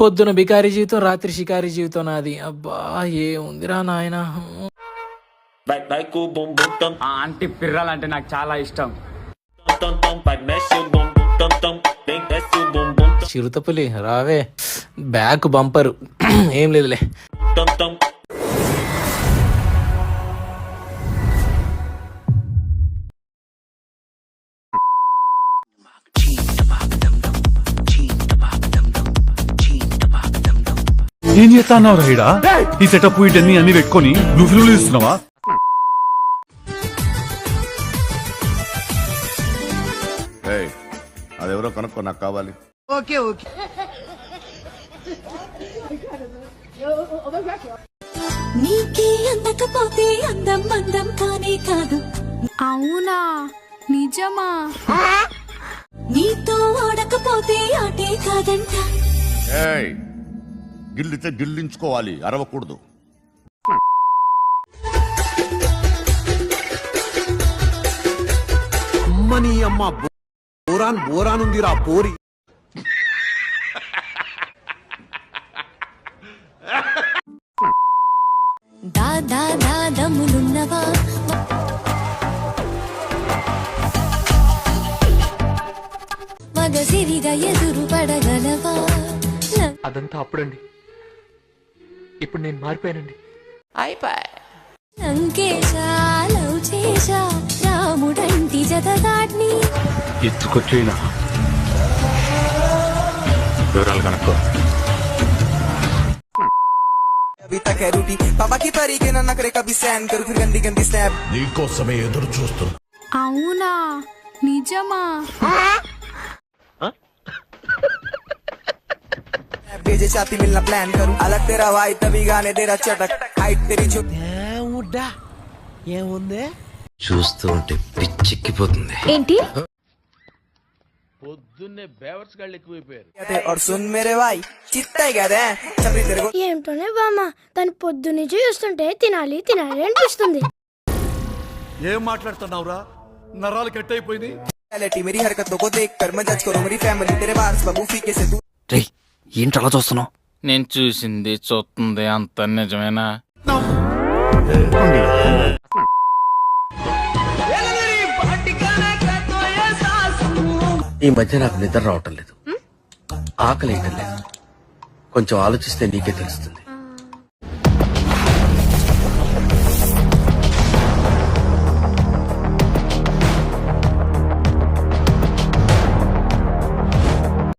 పొద్దున బికారి జీవితం, రాత్రి షికారి జీవితం నాది. అబ్బా ఏముందిరా నాయన. ఆంటీ పిర్రాలంటే నాకు చాలా ఇష్టం. చిరుతపులి రావే, బ్యాక్ బంపరు. ఏం లేదులే. ఏం చేస్తాన్నావు రైడా? ఈ సెటప్ వీటన్ని అన్ని పెట్టుకొని నువ్వు ఫిల్మ్ ఇస్తున్నావా? అదెవరో కనుక్కో, నాకు కావాలి. Okay okay. నీకే అందకపోతే అందం అందం కానే కాదు. అవునా, నిజమా? నీతో ఆడకపోతే ఆటే కాదంట. గిల్లితే గిల్లించుకోవాలి, అరవకూడదు. అమ్మని అమ్మ బోరాన్ ఉందిరా పోరి. దాదా దాదములున్నవా, మగసిరిగా ఎదురు పడగలవా? అదంతా అప్పుడండి, ఇప్పుడు నేను మారిపోయానండి. లంకేశా లవ్ చేశా రాముడంటి జతగాడ్ని ఎత్తుకొచ్చేనా వివరాలు కనుక్కో. నీకోసమే ఎదురు చూస్తున్నా. అవునా, నిజమా? साथी मिलना प्लान करूं, अलग तेरा भाई तभी गाने तेरा चटक हाइट तेरी जो ఏముంది చూస్తూ ఉంటే పిచ్చెక్కిపోతుంది. ఏంటి? పొద్దున్నే బేవర్స్ గాళ్ళు ఎక్కువైపోయారు. और सुन मेरे भाई चित्ता ही कहते हैं चपरी तेरे को. ఏంటోనే బామ్మ, తను పొద్దున్నే చూస్తుంటే తినాలి తినాలి అనిపిస్తుంది. ఏం మాట్లాడుతున్నావురా? నరాలు కట్ అయిపోయింది. मेरी हरकतों को देख कर मैं जज करूं मेरी फैमिली तेरे बार्स बाबू फीके से तू. ఏంటి అలా చూస్తున్నావు? నేను చూసింది చూస్తుంది అంత నిజమేనా? ఈ మధ్య నాకు నిద్ర రావటం లేదు, ఆకలి వేయటం లేదు. కొంచెం ఆలోచిస్తే నీకే తెలుస్తుంది.